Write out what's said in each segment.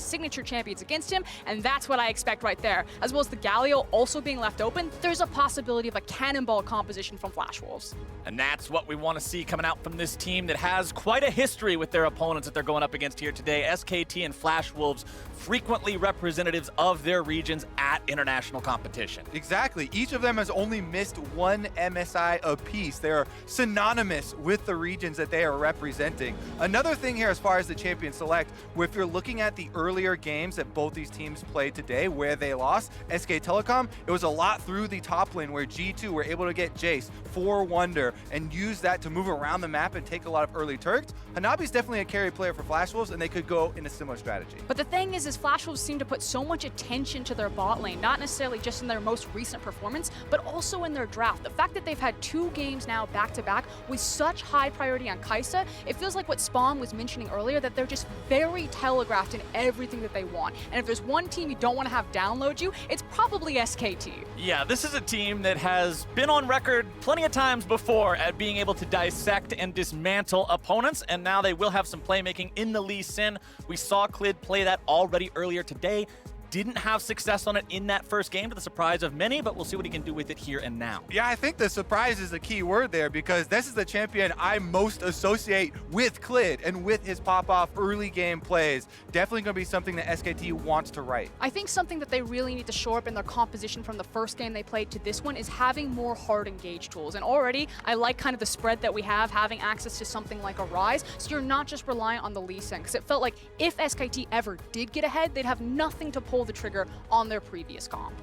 signature champions against him, and that's what I expect right there. As well as the Galio also being left open, there's a possibility of a cannonball composition from Flash Wolves. And that's what we want to see coming out from this team that has quite a history with their opponents that they're going up against here today. SKT and Flash Wolves, frequently representatives of their regions at international competition. Exactly. Each of them has only missed one MSI apiece. They are synonymous with the regions that they are representing. Another thing here as far as the champion select, if you're looking at the earlier games that both these teams played today where they lost, SK Telecom, it was a lot through the top lane where G2 were able to get Jace, 4 Wonder, and use that to move around the map and take a lot of early Turks. Hanabi's definitely a carry player for Flash Wolves, and they could go in a similar strategy. But the thing is Flash Wolves seem to put so much attention to their bot lane, not necessarily just in their most recent performance, but also in their draft. The fact that they've had 2 games now back-to-back with such high priority on Kaisa, it feels like what Spawn was mentioning earlier, that they're just very telegraphed in everything that they want. And if there's one team you don't want to have download you, it's probably SKT. Yeah, this is a team that has been on record plenty of times before at being able to dissect and dismantle opponents, and now they will have some playmaking in the Lee Sin. We saw Clid play that already earlier today. Didn't have success on it in that first game to the surprise of many, but we'll see what he can do with it here and now. Yeah, I think the surprise is the key word there, because this is the champion I most associate with Clid and with his pop-off early game plays. Definitely going to be something that SKT wants to write. I think something that they really need to shore up in their composition from the first game they played to this one is having more hard engage tools. And already, I like kind of the spread that we have, having access to something like a Ryze, so you're not just reliant on the Lee Sin, because it felt like if SKT ever did get ahead, they'd have nothing to pull the trigger on their previous comp.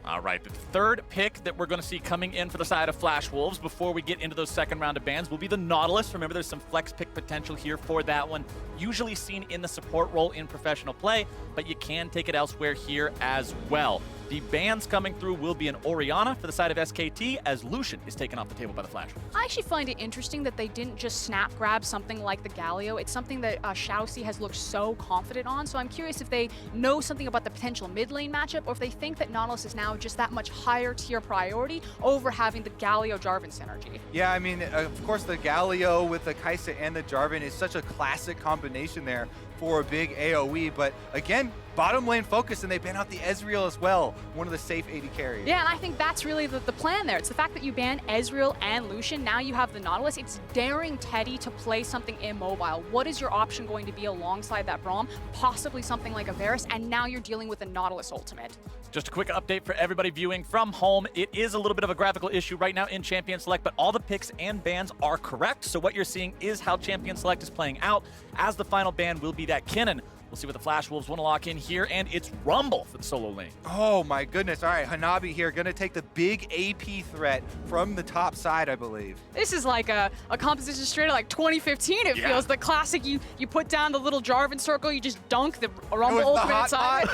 All right, the third pick that we're going to see coming in for the side of Flash Wolves before we get into those second round of bans will be the Nautilus. Remember, there's some flex pick potential here for that one. Usually seen in the support role in professional play, but you can take it elsewhere here as well. The bans coming through will be an Orianna for the side of SKT, as Lucian is taken off the table by the Flash Wolves. I actually find it interesting that they didn't just snap grab something like the Galio. It's something that ShiauC has looked so confident on, so I'm curious if they know something about the potential mid lane matchup, or if they think that Nautilus is now just that much higher tier priority over having the Galio Jarvan synergy. Yeah, I mean, of course, the Galio with the Kaisa and the Jarvan is such a classic combination there for a big AoE, but again, bottom lane focus, and they ban out the Ezreal as well, one of the safe AD carries. Yeah, and I think that's really the plan there. It's the fact that you ban Ezreal and Lucian, now you have the Nautilus. It's daring Teddy to play something immobile. What is your option going to be alongside that Braum? Possibly something like a Varus, and now you're dealing with a Nautilus ultimate. Just a quick update for everybody viewing from home. It is a little bit of a graphical issue right now in Champion Select, but all the picks and bans are correct. So what you're seeing is how Champion Select is playing out, as the final ban will be that Kinnan. We'll see what the Flash Wolves want to lock in here, and it's Rumble for the solo lane. Oh my goodness. All right, Hanabi here, going to take the big AP threat from the top side, I believe. This is like a composition straight out like 2015, it feels. The classic, you put down the little Jarvan circle, you just dunk the Rumble ultimate inside.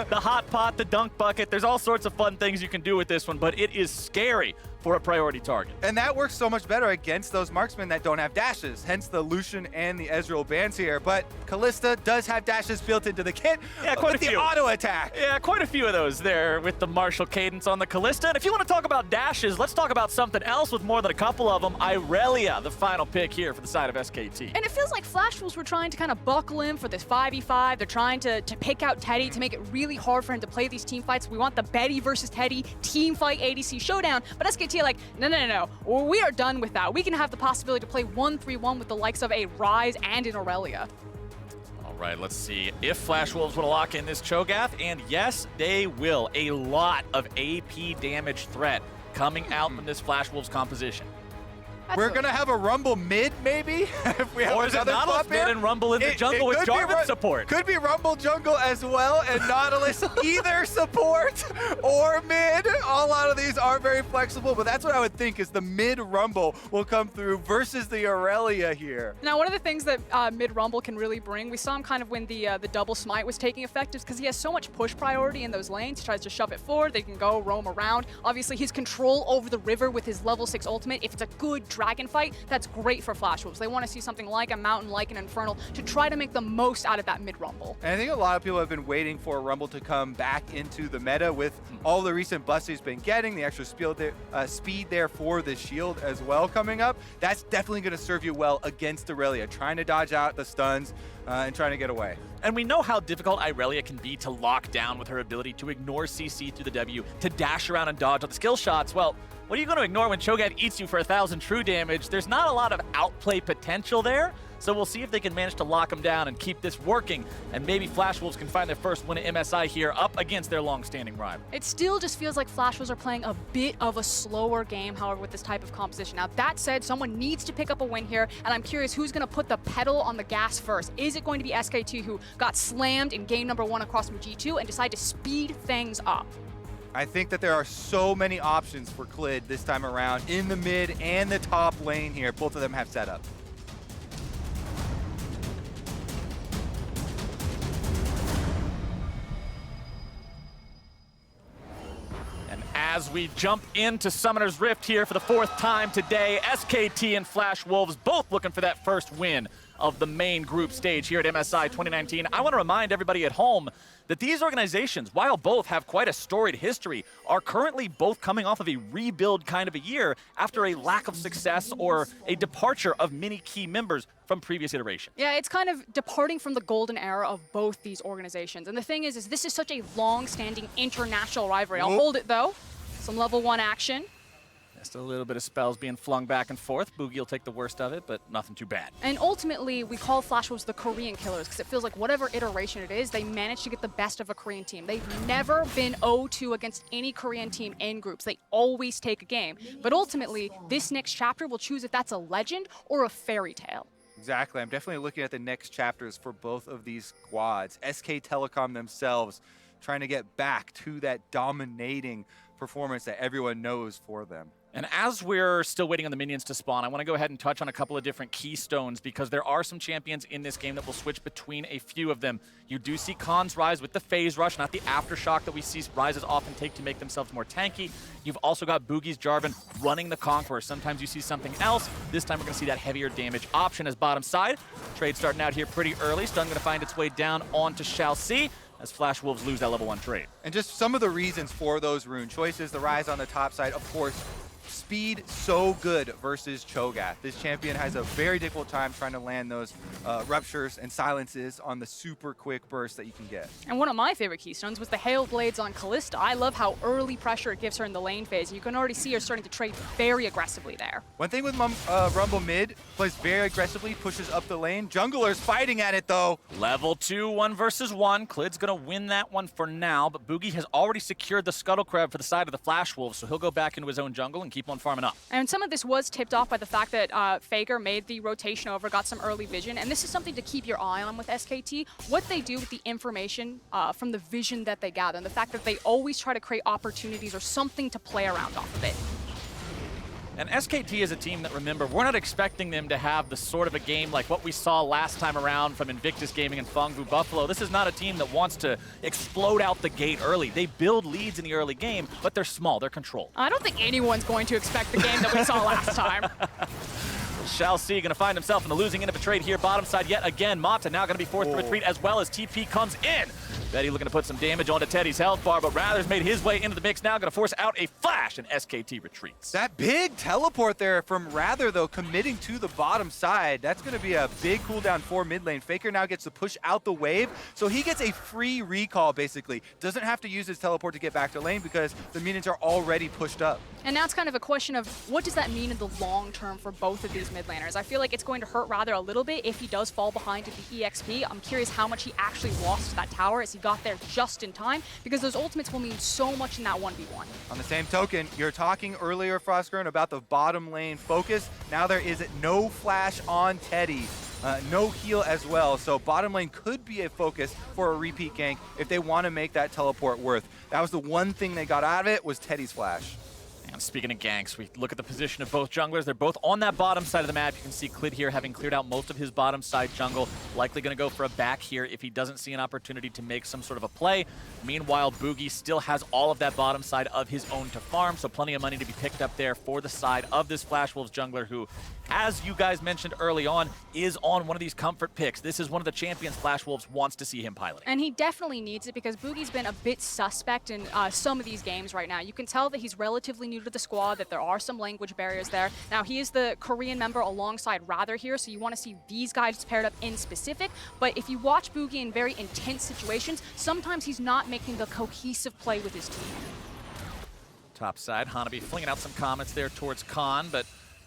The hot pot, the dunk bucket. There's all sorts of fun things you can do with this one, but it is scary for a priority target. And that works so much better against those marksmen that don't have dashes, hence the Lucian and the Ezreal bans here. But Kalista does have dashes built into the kit, yeah, quite with a few. The auto attack. Yeah, quite a few of those there with the martial cadence on the Kalista. And if you want to talk about dashes, let's talk about something else with more than a couple of them. Irelia, the final pick here for the side of SKT. And it feels like Flash Wolves were trying to kind of buckle in for this 5v5. They're trying to pick out Teddy to make it really hard for him to play these team fights. We want the Betty versus Teddy team fight ADC showdown. But SKT are like, no. We are done with that. We can have the possibility to play 1-3-1 with the likes of a Ryze and an Irelia. All right, let's see if Flash Wolves will lock in this ChoGath, and yes, they will. A lot of AP damage threat coming out from this Flash Wolves composition. We're going to have a Rumble mid, maybe? If we have or is it Nautilus mid and Rumble in the jungle with Jarvan support? Could be Rumble jungle as well, and Nautilus either support or mid. A lot of these are very flexible, but that's what I would think is the mid Rumble will come through versus the Irelia here. Now, one of the things that mid Rumble can really bring, we saw him kind of when the double smite was taking effect, is because he has so much push priority in those lanes. He tries to shove it forward, they can go roam around. Obviously, his control over the river with his level 6 ultimate, if it's a good dragon fight, that's great for Flash Wolves. They want to see something like a Mountain, like an Infernal, to try to make the most out of that mid-rumble. And I think a lot of people have been waiting for Rumble to come back into the meta with all the recent buffs he's been getting, the extra speed there for the shield as well coming up. That's definitely going to serve you well against Irelia, trying to dodge out the stuns and trying to get away. And we know how difficult Irelia can be to lock down with her ability to ignore CC through the W, to dash around and dodge on the skill shots. Well, what are you going to ignore when ChoGath eats you for 1,000 true damage? There's not a lot of outplay potential there, so we'll see if they can manage to lock him down and keep this working, and maybe Flash Wolves can find their first win at MSI here up against their long-standing rival. It still just feels like Flash Wolves are playing a bit of a slower game, however, with this type of composition. Now, that said, someone needs to pick up a win here, and I'm curious who's going to put the pedal on the gas first. Is it going to be SKT, who got slammed in game number 1 across from G2 and decide to speed things up? I think that there are so many options for Clid this time around in the mid and the top lane here. Both of them have setup. And as we jump into Summoner's Rift here for the 4th time today, SKT and Flash Wolves both looking for that first win of the main group stage here at MSI 2019. I want to remind everybody at home that these organizations, while both have quite a storied history, are currently both coming off of a rebuild kind of a year after a lack of success or a departure of many key members from previous iterations. Yeah, it's kind of departing from the golden era of both these organizations. And the thing is this is such a long-standing international rivalry. I'll hold it, though. Some level 1 action. Just a little bit of spells being flung back and forth. Bugi will take the worst of it, but nothing too bad. And ultimately, we call Flash Wolves the Korean killers because it feels like whatever iteration it is, they manage to get the best of a Korean team. They've never been 0-2 against any Korean team in groups. They always take a game. But ultimately, this next chapter will choose if that's a legend or a fairy tale. Exactly. I'm definitely looking at the next chapters for both of these squads. SK Telecom themselves trying to get back to that dominating performance that everyone knows for them. And as we're still waiting on the minions to spawn, I want to go ahead and touch on a couple of different keystones because there are some champions in this game that will switch between a few of them. You do see Khan's Ryze with the phase rush, not the aftershock that we see Ryzes often take to make themselves more tanky. You've also got Bugi's Jarvan running the Conqueror. Sometimes you see something else. This time we're going to see that heavier damage option as bottom side. Trade starting out here pretty early. Stun going to find its way down onto ShiauC as Flash Wolves lose that level 1 trade. And just some of the reasons for those rune choices, the Ryze on the top side, of course, speed so good versus ChoGath. This champion has a very difficult time trying to land those ruptures and silences on the super quick burst that you can get. And one of my favorite keystones was the Hail Blades on Kalista. I love how early pressure it gives her in the lane phase. You can already see her starting to trade very aggressively there. One thing with Rumble mid, plays very aggressively, pushes up the lane. Jungler's fighting at it though. Level 2, 1 versus 1. Clid's going to win that one for now, but Bugi has already secured the Scuttle Crab for the side of the Flash Wolves, so he'll go back into his own jungle and keep on farming up. And some of this was tipped off by the fact that Faker made the rotation over, got some early vision, and this is something to keep your eye on with SKT. What they do with the information from the vision that they gather, and the fact that they always try to create opportunities or something to play around off of it. And SKT is a team that, remember, we're not expecting them to have the sort of a game like what we saw last time around from Invictus Gaming and Fongbu Buffalo. This is not a team that wants to explode out the gate early. They build leads in the early game, but they're small, they're controlled. I don't think anyone's going to expect the game that we saw last time. ShiauC going to find himself in the losing end of a trade here, bottom side yet again. Mata now going to be forced to retreat as well as TP comes in. Betty looking to put some damage onto Teddy's health bar, but Rather's made his way into the mix now, going to force out a flash, and SKT retreats. That big teleport there from Rather, though, committing to the bottom side. That's going to be a big cooldown for mid lane. Faker now gets to push out the wave, so he gets a free recall, basically. Doesn't have to use his teleport to get back to lane because the minions are already pushed up. And now it's kind of a question of what does that mean in the long term for both of these mid laners? I feel like it's going to hurt Rather a little bit if he does fall behind to the EXP. I'm curious how much he actually lost to that tower as he got there just in time, because those ultimates will mean so much in that 1v1. On the same token, you're talking earlier, Froskurinn, about the bottom lane focus. Now there is no flash on Teddy. No heal as well, so bottom lane could be a focus for a repeat gank if they want to make that teleport worth. That was the one thing they got out of it, was Teddy's flash. And speaking of ganks, we look at the position of both junglers. They're both on that bottom side of the map. You can see Clid here having cleared out most of his bottom side jungle. Likely going to go for a back here if he doesn't see an opportunity to make some sort of a play. Meanwhile, Bugi still has all of that bottom side of his own to farm, so plenty of money to be picked up there for the side of this Flash Wolves jungler who, as you guys mentioned early on, is on one of these comfort picks. This is one of the champions Flash Wolves wants to see him piloting. And he definitely needs it because Bugi's been a bit suspect in some of these games right now. You can tell that he's relatively new to the squad, that there are some language barriers there. Now, he is the Korean member alongside Rather here, so you want to see these guys paired up in specific. But if you watch Bugi in very intense situations, sometimes he's not making the cohesive play with his team. Top side, Hanabi flinging out some comments there towards Khan, but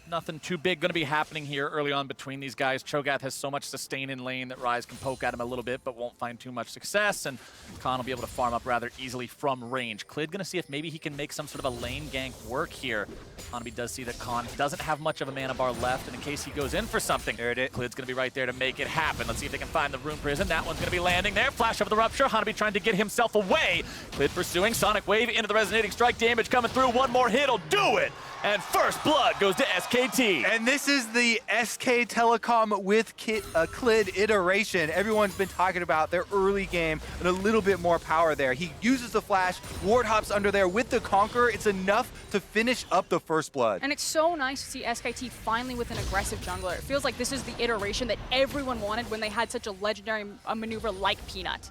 nothing too big going to be happening here early on between these guys. ChoGath has so much sustain in lane that Ryze can poke at him a little bit, but won't find too much success, and Khan will be able to farm up rather easily from range. Clid going to see if maybe he can make some sort of a lane gank work here. Hanabi does see that Khan doesn't have much of a mana bar left, and in case he goes in for something, Clid's going to be right there to make it happen. Let's see if they can find the Rune Prison. That one's going to be landing there. Flash over the Rupture. Hanabi trying to get himself away. Clid pursuing. Sonic Wave into the Resonating Strike. Damage coming through. One more hit will do it. And first blood goes to SKT. And this is the SK Telecom with Clid iteration. Everyone's been talking about their early game and a little bit more power there. He uses the flash, ward hops under there with the Conqueror. It's enough to finish up the first blood. And it's so nice to see SKT finally with an aggressive jungler. It feels like this is the iteration that everyone wanted when they had such a legendary maneuver like Peanut.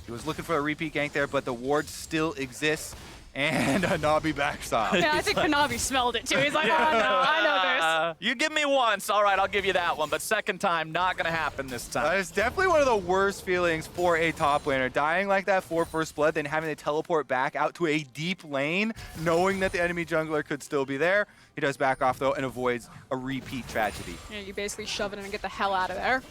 He was looking for a repeat gank there, but the ward still exists. And Hanabi backstop. Yeah, I think Hanabi smelled it too. He's like, oh no, I know this. You give me once, all right, I'll give you that one. But second time, not going to happen this time. That is definitely one of the worst feelings for a top laner. Dying like that for first blood, then having to teleport back out to a deep lane, knowing that the enemy jungler could still be there. He does back off though and avoids a repeat tragedy. Yeah, you basically shove it in and get the hell out of there.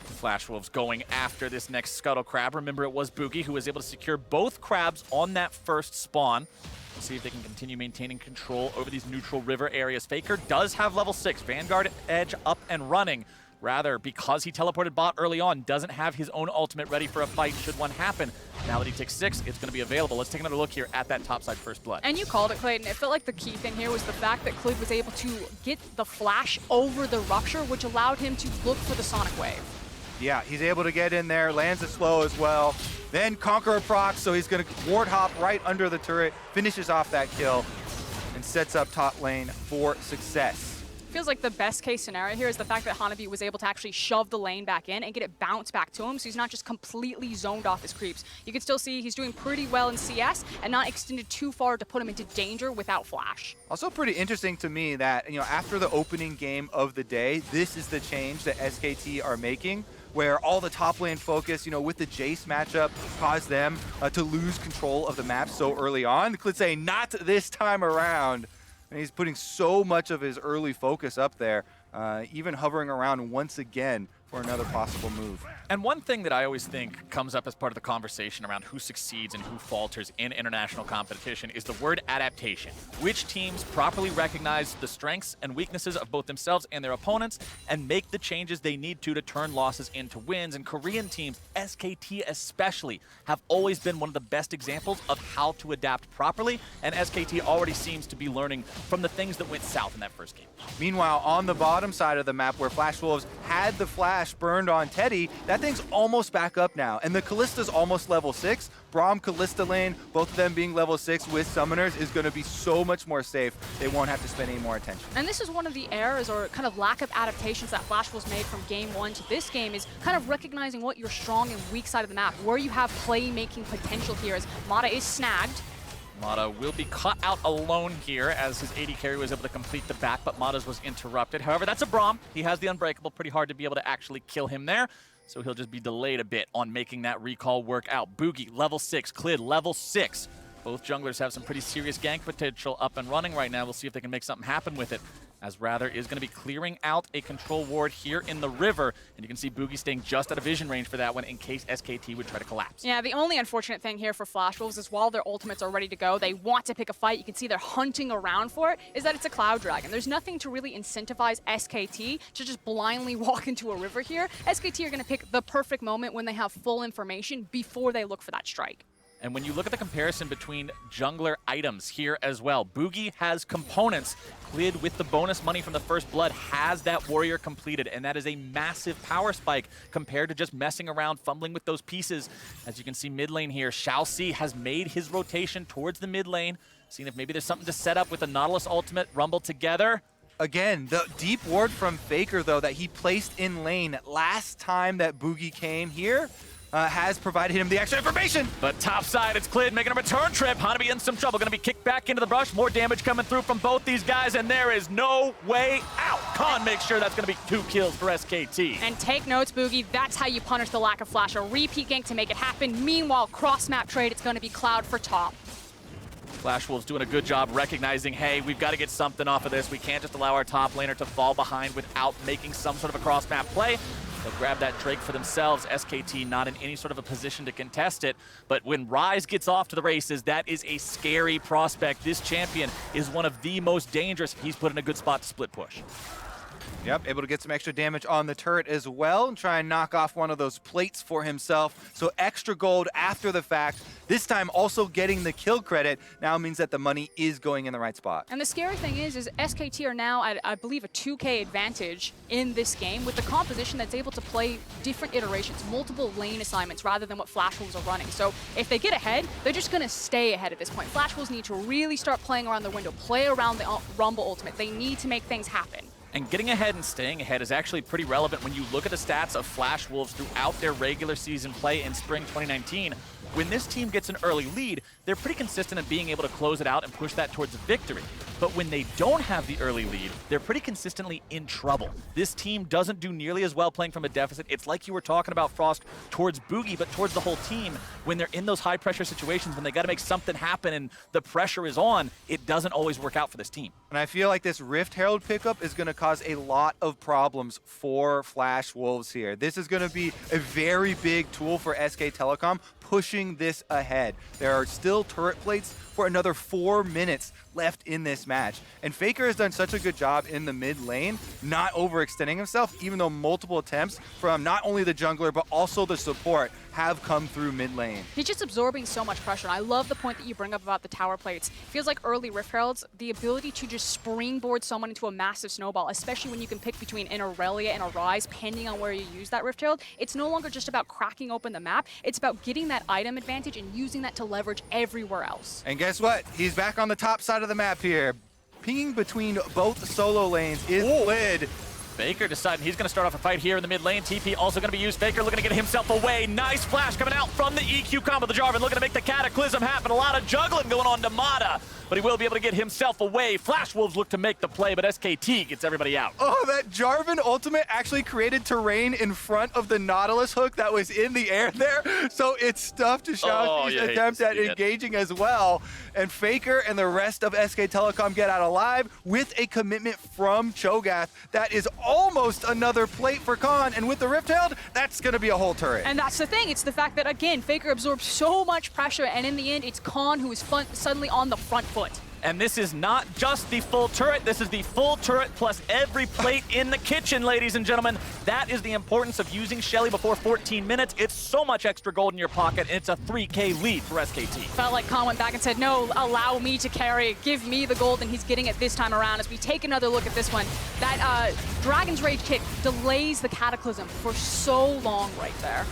Flash Wolves going after this next Scuttle Crab. Remember, it was Bugi who was able to secure both crabs on that first spawn. Let's see if they can continue maintaining control over these neutral river areas. Faker does have level 6. Vanguard Edge up and running. Rather, because he teleported bot early on, doesn't have his own ultimate ready for a fight should one happen. Now that he takes 6, it's going to be available. Let's take another look here at that topside first blood. And you called it, Clayton. It felt like the key thing here was the fact that Clid was able to get the flash over the Rupture, which allowed him to look for the Sonic Wave. Yeah, he's able to get in there, lands it slow as well. Then Conqueror procs, so he's going to ward hop right under the turret, finishes off that kill, and sets up top lane for success. Feels like the best case scenario here is the fact that Hanabi was able to actually shove the lane back in and get it bounced back to him, so he's not just completely zoned off his creeps. You can still see he's doing pretty well in CS and not extended too far to put him into danger without flash. Also pretty interesting to me that, after the opening game of the day, this is the change that SKT are making, where all the top lane focus, with the Jace matchup, caused them to lose control of the map so early on. Clid saying, not this time around. And he's putting so much of his early focus up there, even hovering around once again for another possible move. And one thing that I always think comes up as part of the conversation around who succeeds and who falters in international competition is the word adaptation. Which teams properly recognize the strengths and weaknesses of both themselves and their opponents and make the changes they need to turn losses into wins. And Korean teams, SKT especially, have always been one of the best examples of how to adapt properly, and SKT already seems to be learning from the things that went south in that first game. Meanwhile, on the bottom side of the map where Flash Wolves had the flash burned on Teddy, that thing's almost back up now, and the Kalista's almost level 6. Braum, Kalista lane, both of them being level 6 with summoners is going to be so much more safe. They won't have to spend any more attention. And this is one of the errors or kind of lack of adaptations that Flash Wolves made from game 1 to this game, is kind of recognizing what your strong and weak side of the map, where you have playmaking potential here, as Mata is snagged. Mata will be caught out alone here as his AD carry was able to complete the back, but Mata's was interrupted. However, that's a Braum. He has the Unbreakable. Pretty hard to be able to actually kill him there, so he'll just be delayed a bit on making that recall work out. Bugi, level 6. Clid, level 6. Both junglers have some pretty serious gank potential up and running right now. We'll see if they can make something happen with it, as Rather is going to be clearing out a control ward here in the river. And you can see Bugi staying just out of vision range for that one in case SKT would try to collapse. Yeah, the only unfortunate thing here for Flash Wolves is while their ultimates are ready to go, they want to pick a fight, you can see they're hunting around for it, is that it's a Cloud Dragon. There's nothing to really incentivize SKT to just blindly walk into a river here. SKT are going to pick the perfect moment when they have full information before they look for that strike. And when you look at the comparison between jungler items here as well, Bugi has components. Clid, with the bonus money from the First Blood, has that warrior completed, and that is a massive power spike compared to just messing around, fumbling with those pieces. As you can see mid lane here, ShiauC has made his rotation towards the mid lane, seeing if maybe there's something to set up with the Nautilus ultimate, rumble together. Again, the deep ward from Faker, though, that he placed in lane last time that Bugi came here, has provided him the extra information. But top side, it's Clid making a return trip. Hanabi in some trouble, gonna be kicked back into the brush. More damage coming through from both these guys, and there is no way out. Khan makes sure that's gonna be 2 kills for SKT. And take notes, Bugi, that's how you punish the lack of flash. A repeat gank to make it happen. Meanwhile, cross-map trade, it's gonna be Cloud for top. Flash Wolves doing a good job recognizing, hey, we've got to get something off of this. We can't just allow our top laner to fall behind without making some sort of a cross-map play. They'll grab that Drake for themselves. SKT not in any sort of a position to contest it. But when Ryze gets off to the races, that is a scary prospect. This champion is one of the most dangerous. He's put in a good spot to split push. Yep, able to get some extra damage on the turret as well and try and knock off one of those plates for himself. So extra gold after the fact. This time also getting the kill credit now means that the money is going in the right spot. And the scary thing is SKT are now at, I believe, a 2K advantage in this game with the composition that's able to play different iterations, multiple lane assignments rather than what Flash Wolves are running. So if they get ahead, they're just going to stay ahead at this point. Flash Wolves need to really start playing around the window, play around the Rumble ultimate. They need to make things happen. And getting ahead and staying ahead is actually pretty relevant when you look at the stats of Flash Wolves throughout their regular season play in spring 2019. When this team gets an early lead, they're pretty consistent at being able to close it out and push that towards a victory. But when they don't have the early lead, they're pretty consistently in trouble. This team doesn't do nearly as well playing from a deficit. It's like you were talking about, Frost, towards Bugi, but towards the whole team. When they're in those high-pressure situations, when they got to make something happen and the pressure is on, it doesn't always work out for this team. And I feel like this Rift Herald pickup is going to cause a lot of problems for Flash Wolves here. This is going to be a very big tool for SK Telecom, pushing this ahead. There are still turret plates for another 4 minutes left in this match. And Faker has done such a good job in the mid lane, not overextending himself, even though multiple attempts from not only the jungler, but also the support have come through mid lane. He's just absorbing so much pressure. I love the point that you bring up about the tower plates. Feels like early Rift Heralds, the ability to just springboard someone into a massive snowball, especially when you can pick between an Irelia and a Ryze, depending on where you use that Rift Herald. It's no longer just about cracking open the map. It's about getting that item advantage and using that to leverage everywhere else. And guess what? He's back on the top side of the map here. Pinging between both solo lanes is Clid. Faker deciding he's going to start off a fight here in the mid lane. TP also going to be used. Faker looking to get himself away. Nice flash coming out from the EQ combo. The Jarvan looking to make the cataclysm happen. A lot of juggling going on to Mata, but he will be able to get himself away. Flash Wolves look to make the play, but SKT gets everybody out. Oh, that Jarvan ultimate actually created terrain in front of the Nautilus hook that was in the air there. So it's stuffed to ShiauC's attempt at engaging as well. And Faker and the rest of SK Telecom get out alive with a commitment from ChoGath that is almost another plate for Khan. And with the Rift Herald, that's going to be a whole turret. And that's the thing. It's the fact that, again, Faker absorbs so much pressure, and in the end, it's Khan who is suddenly on the front foot. And this is not just the full turret, this is the full turret plus every plate in the kitchen, ladies and gentlemen. That is the importance of using Shelly before 14 minutes. It's so much extra gold in your pocket, and it's a 3K lead for SKT. Felt like Khan went back and said, no, allow me to carry, give me the gold, and he's getting it this time around. As we take another look at this one, that Dragon's Rage kick delays the Cataclysm for so long right there.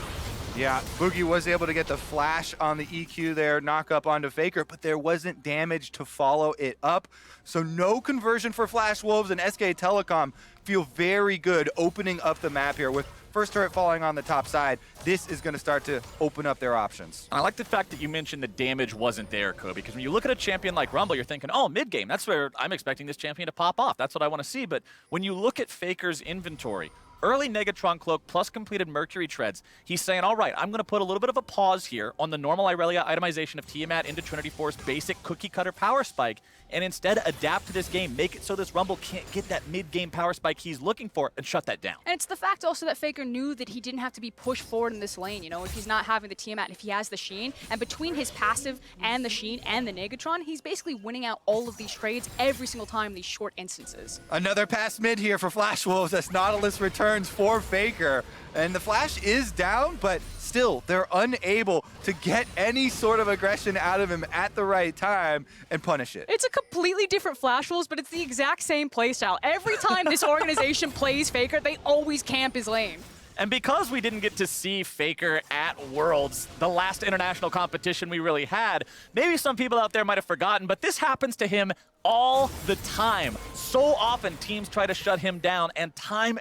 Yeah, Bugi was able to get the flash on the EQ there, knock up onto Faker, but there wasn't damage to follow it up. So no conversion for Flash Wolves, and SK Telecom feel very good opening up the map here with first turret falling on the top side. This is going to start to open up their options. I like the fact that you mentioned the damage wasn't there, Kobe, because when you look at a champion like Rumble, you're thinking, oh, mid-game, that's where I'm expecting this champion to pop off. That's what I want to see. But when you look at Faker's inventory, early Negatron Cloak plus completed Mercury Treads, he's saying, all right, I'm going to put a little bit of a pause here on the normal Irelia itemization of Tiamat into Trinity Force basic cookie-cutter power spike, and instead adapt to this game, make it so this Rumble can't get that mid-game power spike he's looking for, and shut that down. And it's the fact also that Faker knew that he didn't have to be pushed forward in this lane, you know, if he's not having the Tiamat, if he has the Sheen, and between his passive and the Sheen and the Negatron, he's basically winning out all of these trades every single time in these short instances. Another pass mid here for Flash Wolves as Nautilus returns. burns for Faker. And the flash is down, but still, they're unable to get any sort of aggression out of him at the right time and punish it. It's a completely different Flash Wolves, but it's the exact same playstyle. Every time this organization plays Faker, they always camp his lane. And because we didn't get to see Faker at Worlds, the last international competition we really had, maybe some people out there might have forgotten, but this happens to him all the time. So often teams try to shut him down, and time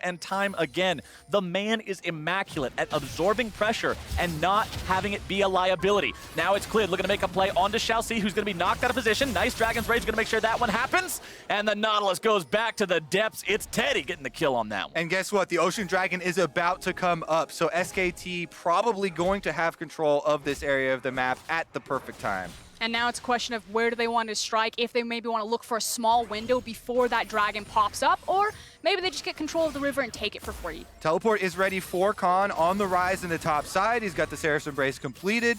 again, the man is immaculate at absorbing pressure and not having it be a liability. Now it's Clid looking to make a play onto ShiauC, who's going to be knocked out of position. Nice Dragon's Rage, going to make sure that one happens. And the Nautilus goes back to the depths. It's Teddy getting the kill on that one. And guess what? The Ocean Dragon is about to come up, so SKT probably going to have control of this area of the map at the perfect time. And now it's a question of where do they want to strike, if they maybe want to look for a small window before that dragon pops up, or maybe they just get control of the river and take it for free. Teleport is ready for Khan on the Ryze in the top side. He's got the Seraph Embrace completed,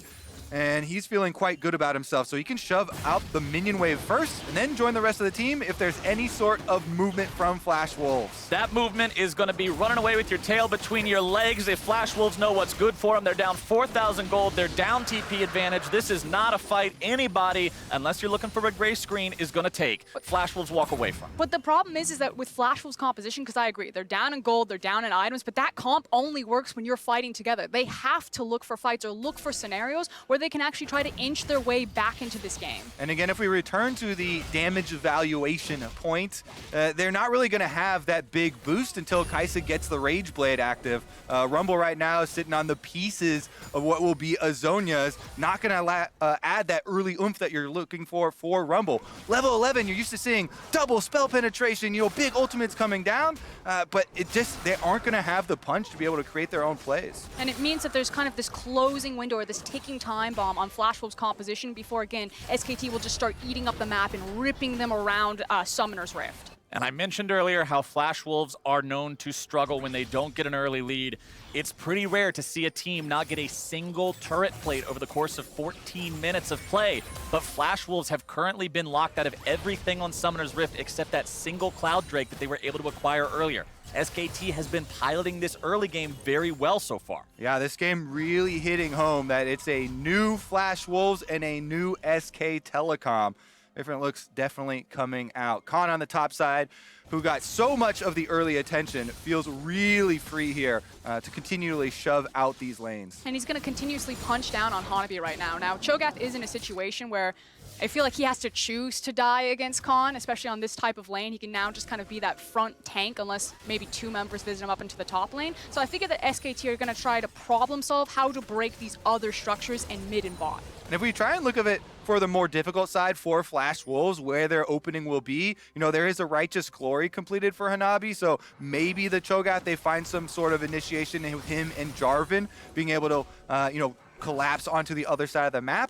and he's feeling quite good about himself. So he can shove out the minion wave first and then join the rest of the team if there's any sort of movement from Flash Wolves. That movement is going to be running away with your tail between your legs. If Flash Wolves know what's good for them, they're down 4,000 gold. They're down TP advantage. This is not a fight anybody, unless you're looking for a gray screen, is going to take. Flash Wolves walk away from. But the problem is that with Flash Wolves composition, because I agree, they're down in gold, they're down in items, but that comp only works when you're fighting together. They have to look for fights or look for scenarios where they can actually try to inch their way back into this game. And again, if we return to the damage evaluation point, they're not really going to have that big boost until Kaisa gets the Rage Blade active. Rumble right now is sitting on the pieces of what will be Azonia's. Not going to add that early oomph that you're looking for Rumble. Level 11, you're used to seeing double spell penetration, big ultimates coming down, but they aren't going to have the punch to be able to create their own plays. And it means that there's kind of this closing window or this ticking time bomb on Flash Wolves composition before, again, SKT will just start eating up the map and ripping them around Summoner's Rift. And I mentioned earlier how Flash Wolves are known to struggle when they don't get an early lead. It's pretty rare to see a team not get a single turret plate over the course of 14 minutes of play. But Flash Wolves have currently been locked out of everything on Summoner's Rift except that single Cloud Drake that they were able to acquire earlier. SKT has been piloting this early game very well so far. Yeah, this game really hitting home that it's a new Flash Wolves and a new SK Telecom. Different looks definitely coming out. Khan on the top side, who got so much of the early attention, feels really free here to continually shove out these lanes. And he's going to continuously punch down on Hanabi right now. Now, ChoGath is in a situation where I feel like he has to choose to die against Khan, especially on this type of lane. He can now just kind of be that front tank unless maybe two members visit him up into the top lane. So I figure that SKT are going to try to problem solve how to break these other structures in mid and bot. And if we try and look at it for the more difficult side for Flash Wolves, where their opening will be, there is a Righteous Glory completed for Hanabi, so maybe the ChoGath, they find some sort of initiation with him and Jarvan being able to, collapse onto the other side of the map.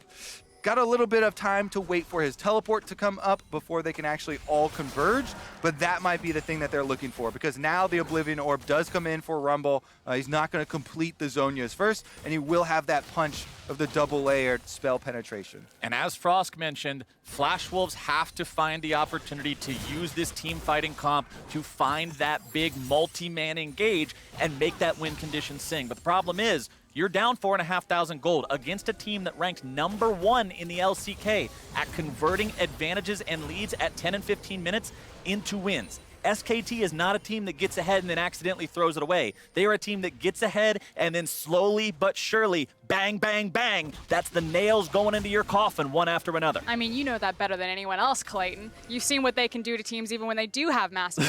Got a little bit of time to wait for his teleport to come up before they can actually all converge, but that might be the thing that they're looking for, because now the Oblivion Orb does come in for Rumble. He's not going to complete the Zonias first, and he will have that punch of the double-layered spell penetration. And as Frosk mentioned, Flash Wolves have to find the opportunity to use this team fighting comp to find that big multi-man engage and make that win condition sing. But the problem is, you're down 4,500 gold against a team that ranked #1 in the LCK at converting advantages and leads at 10 and 15 minutes into wins. SKT is not a team that gets ahead and then accidentally throws it away. They are a team that gets ahead and then slowly but surely, bang, bang, bang, that's the nails going into your coffin one after another. I mean, you know that better than anyone else, Clayton. You've seen what they can do to teams even when they do have massive.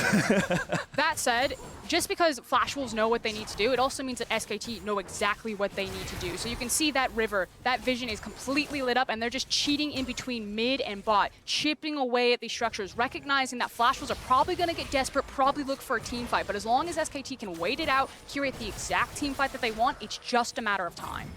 That said, just because Flash Wolves know what they need to do, it also means that SKT know exactly what they need to do. So you can see that river, that vision is completely lit up, and they're just cheating in between mid and bot, chipping away at these structures, recognizing that Flash Wolves are probably going to get desperate, probably look for a team fight. But as long as SKT can wait it out, curate the exact team fight that they want, it's just a matter of time.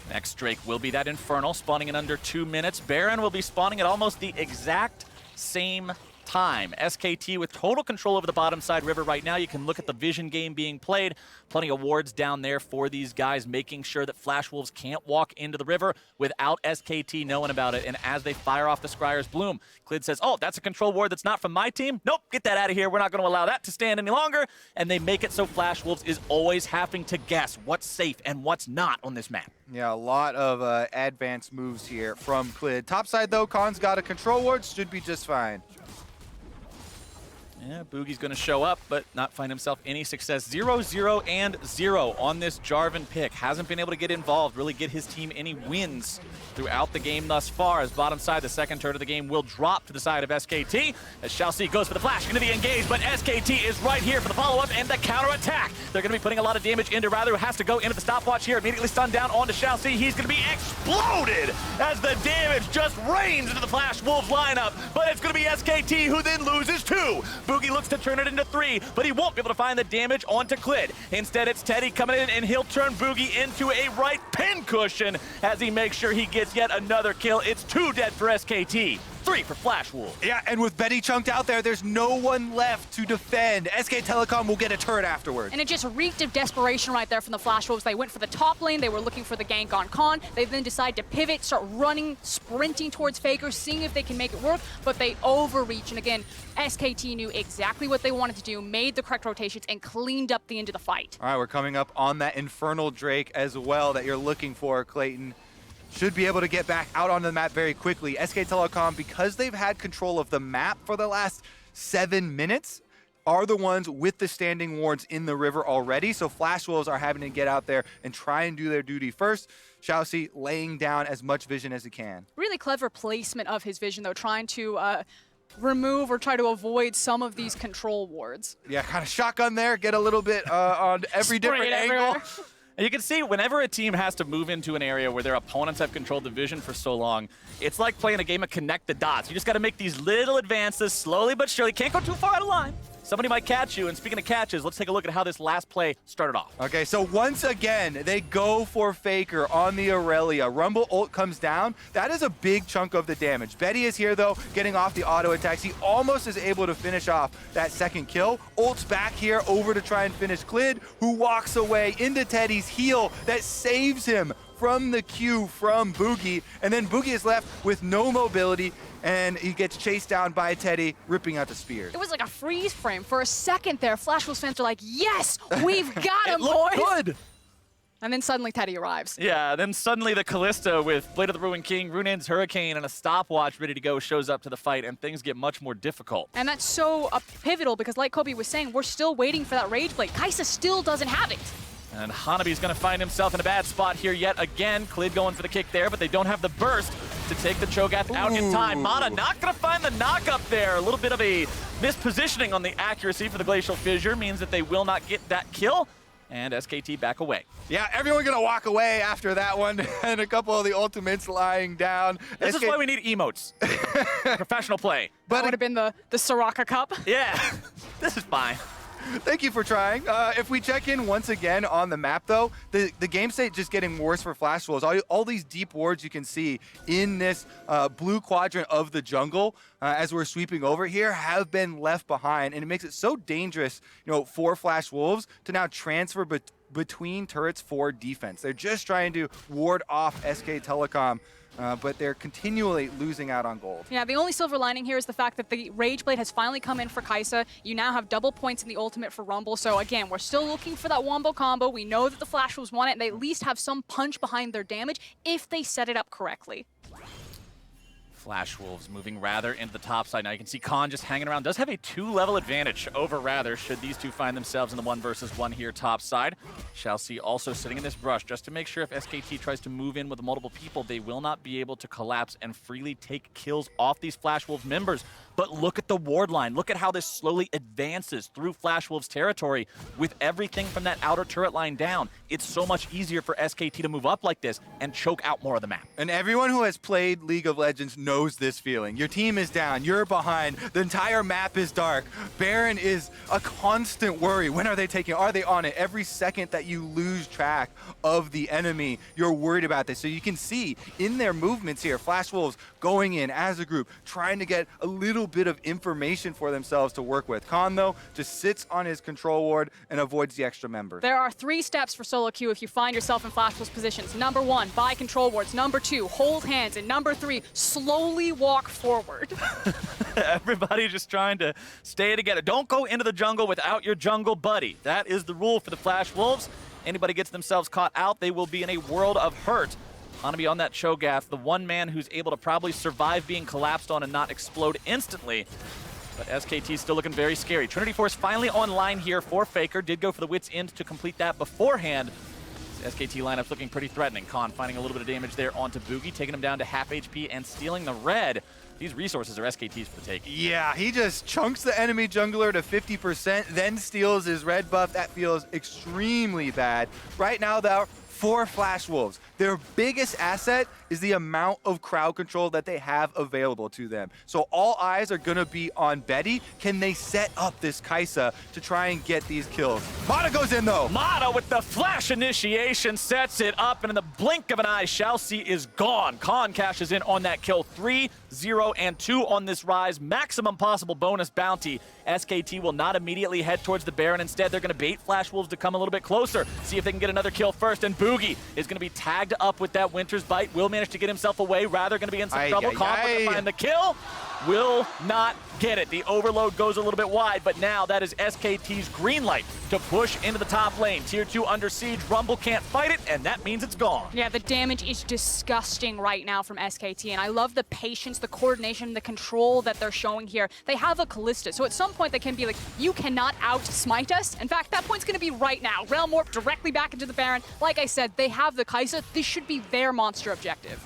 Next Drake will be that Infernal, spawning in under 2 minutes. Baron will be spawning at almost the exact same time. SKT with total control over the bottom side river right now. You can look at the vision game being played. Plenty of wards down there for these guys, making sure that Flash Wolves can't walk into the river without SKT knowing about it. And as they fire off the Scryer's Bloom, Clid says, oh, that's a control ward that's not from my team? Nope, get that out of here. We're not going to allow that to stand any longer. And they make it so Flash Wolves is always having to guess what's safe and what's not on this map. Yeah, a lot of advanced moves here from Clid. Top side, though, Khan's got a control ward, should be just fine. Yeah, Bugi's going to show up, but not find himself any success. 0-0 and 0 on this Jarvan pick. Hasn't been able to get involved, really get his team any wins throughout the game thus far. As bottom side, the second turn of the game will drop to the side of SKT. As ShiauC goes for the flash into the engage, but SKT is right here for the follow-up and the counter-attack. They're going to be putting a lot of damage into Rather, who has to go into the stopwatch here. Immediately stunned down onto ShiauC. He's going to be exploded as the damage just rains into the Flash Wolves lineup. But it's going to be SKT who then loses 2. Bugi looks to turn it into 3, but he won't be able to find the damage onto Clid. Instead, it's Teddy coming in, and he'll turn Bugi into a right pincushion as he makes sure he gets yet another kill. It's 2 dead for SKT. 3 for Flash Wolves. Yeah, and with Betty chunked out there's no one left to defend. SK Telecom will get a turret afterwards. And it just reeked of desperation right there from the Flash Wolves. They went for the top lane. They were looking for the gank on Khan. They then decide to pivot, start running, sprinting towards Faker, seeing if they can make it work, but they overreach. And again, SKT knew exactly what they wanted to do, made the correct rotations, and cleaned up the end of the fight. All right, we're coming up on that Infernal Drake as well that you're looking for, Clayton. Should be able to get back out onto the map very quickly. SK Telecom, because they've had control of the map for the last 7 minutes, are the ones with the standing wards in the river already. So Flash Wolves are having to get out there and try and do their duty first. ShiauC laying down as much vision as he can. Really clever placement of his vision, though, trying to remove or try to avoid some of these control wards. Yeah, kind of shotgun there, get a little bit on every different angle. And you can see whenever a team has to move into an area where their opponents have controlled the vision for so long, it's like playing a game of connect the dots. You just got to make these little advances slowly but surely. Can't go too far out of line. Somebody might catch you. And speaking of catches, let's take a look at how this last play started off. Okay, so once again, they go for Faker on the Irelia. Rumble ult comes down. That is a big chunk of the damage. Betty is here, though, getting off the auto attacks. He almost is able to finish off that second kill. Ult's back here over to try and finish Clid, who walks away into Teddy's heal that saves him from the Q from Bugi. And then Bugi is left with no mobility, and he gets chased down by Teddy, ripping out the spears. It was like a freeze frame. For a second there, Flash Wolves fans are like, yes, we've got him, boys. Good. And then suddenly Teddy arrives. Yeah, then suddenly the Kalista with Blade of the Ruined King, Runaan's Hurricane, and a stopwatch ready to go shows up to the fight, and things get much more difficult. And that's so pivotal because, like Kobe was saying, we're still waiting for that Rage Blade. Kaisa still doesn't have it. And Hanabi's going to find himself in a bad spot here yet again. Clid going for the kick there, but they don't have the burst to take the ChoGath out in time. Mana not going to find the knock up there. A little bit of a mispositioning on the accuracy for the Glacial Fissure means that they will not get that kill. And SKT back away. Yeah, everyone gonna walk away after that one, and a couple of the ultimates lying down. This is why we need emotes. Professional play. But that would have been the Soraka Cup. Yeah, this is fine. Thank you for trying. If we check in once again on the map, though, the game state just getting worse for Flash Wolves. All these deep wards you can see in this blue quadrant of the jungle as we're sweeping over here have been left behind, and it makes it so dangerous, for Flash Wolves to now transfer between turrets for defense. They're just trying to ward off SK Telecom. But they're continually losing out on gold. Yeah, the only silver lining here is the fact that the Rage Blade has finally come in for Kaisa. You now have double points in the ultimate for Rumble. So again, we're still looking for that wombo combo. We know that the Flash Wolves want it, and they at least have some punch behind their damage if they set it up correctly. Flash Wolves moving Rather into the top side. Now you can see Khan just hanging around. Does have a 2-level advantage over Rather should these two find themselves in the 1 versus 1 here top side. ShiauC also sitting in this brush just to make sure if SKT tries to move in with multiple people, they will not be able to collapse and freely take kills off these Flash Wolves members. But look at the ward line. Look at how this slowly advances through Flash Wolves territory with everything from that outer turret line down. It's so much easier for SKT to move up like this and choke out more of the map. And everyone who has played League of Legends knows knows this feeling. Your team is down, you're behind, the entire map is dark. Baron is a constant worry. When are they taking? Are they on it? Every second that you lose track of the enemy, you're worried about this. So you can see in their movements here, Flash Wolves going in as a group, trying to get a little bit of information for themselves to work with. Khan, though, just sits on his control ward and avoids the extra member. There are 3 steps for solo queue if you find yourself in Flash Wolves positions. Number 1, buy control wards. Number 2, hold hands. And number 3, slowly walk forward. Everybody just trying to stay together. Don't go into the jungle without your jungle buddy. That is the rule for the Flash Wolves. Anybody gets themselves caught out, they will be in a world of hurt. Hanabi on that ChoGath, the one man who's able to probably survive being collapsed on and not explode instantly. But SKT still looking very scary. Trinity Force finally online here for Faker. Did go for the Wit's End to complete that beforehand. SKT lineup's looking pretty threatening. Khan finding a little bit of damage there onto Bugi, taking him down to half HP and stealing the red. These resources are SKT's for the take. Yeah, he just chunks the enemy jungler to 50%, then steals his red buff. That feels extremely bad. Right now, though, for Flash Wolves, their biggest asset is the amount of crowd control that they have available to them. So all eyes are gonna be on Betty. Can they set up this Kaisa to try and get these kills? Mata goes in though. Mata with the flash initiation sets it up, and in the blink of an eye, ShiauC is gone. Khan cashes in on that kill. 3, 0, and 2 on this Ryze. Maximum possible bonus bounty. SKT will not immediately head towards the Baron. Instead, they're gonna bait Flash Wolves to come a little bit closer, see if they can get another kill first, and Bugi is gonna be tagged up with that Winter's Bite. Will manage to get himself away, rather gonna be in some trouble. Khan to find the kill. Will not get it. The overload goes a little bit wide, but now that is SKT's green light to push into the top lane. Tier 2 under siege. Rumble can't fight it, and that means it's gone. Yeah, the damage is disgusting right now from SKT, and I love the patience, the coordination, the control that they're showing here. They have a Kalista, so at some point they can be like, you cannot out-smite us. In fact, that point's going to be right now. Realm Warp directly back into the Baron. Like I said, they have the Kaisa. This should be their monster objective.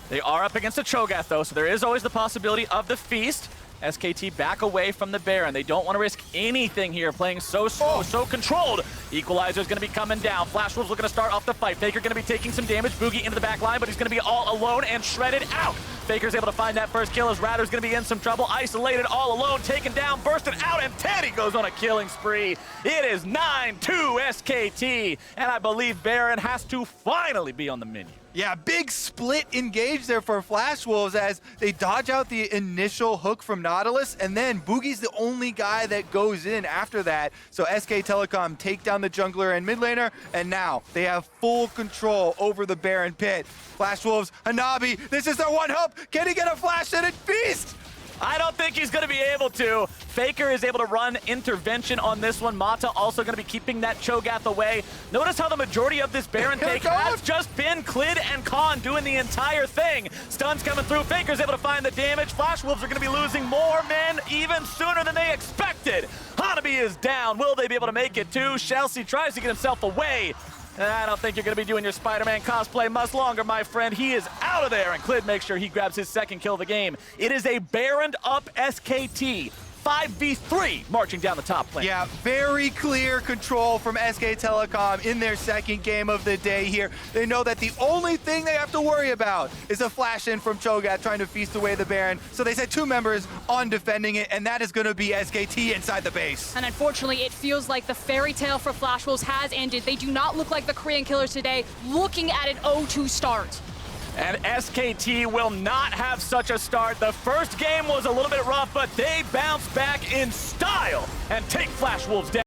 They are up against a ChoGath, though, so there is always the possibility of the feast. SKT back away from the Baron. They don't want to risk anything here, playing so slow, so controlled. Equalizer's going to be coming down. Flash Wolves looking to start off the fight. Faker going to be taking some damage. Bugi into the back line, but he's going to be all alone and shredded out. Faker's able to find that first kill as Ratter's going to be in some trouble. Isolated all alone, taken down, bursted out, and Teddy goes on a killing spree. It is 9-2 SKT, and I believe Baron has to finally be on the menu. Yeah, big split engage there for Flash Wolves as they dodge out the initial hook from Nautilus, and then Bugi's the only guy that goes in after that. So SK Telecom take down the jungler and mid laner, and now they have full control over the Baron pit. Flash Wolves, Hanabi, this is their one hope. Can he get a flash in and feast? I don't think he's going to be able to. Faker is able to run intervention on this one. Mata also going to be keeping that ChoGath away. Notice how the majority of this Baron take has just been Clid and Khan doing the entire thing. Stuns coming through. Faker's able to find the damage. Flash Wolves are going to be losing more men even sooner than they expected. Hanabi is down. Will they be able to make it too? ShiauC tries to get himself away. I don't think you're going to be doing your Spider-Man cosplay much longer, my friend. He is out of there, and Clid makes sure he grabs his second kill of the game. It is a Baroned up SKT. 5v3 marching down the top lane. Yeah, very clear control from SK Telecom in their second game of the day here. They know that the only thing they have to worry about is a flash in from ChoGath trying to feast away the Baron. So they set 2 members on defending it, and that is going to be SKT inside the base. And unfortunately, it feels like the fairy tale for Flash Wolves has ended. They do not look like the Korean Killers today, looking at an 0-2 start. And SKT will not have such a start. The first game was a little bit rough, but they bounce back in style and take Flash Wolves down.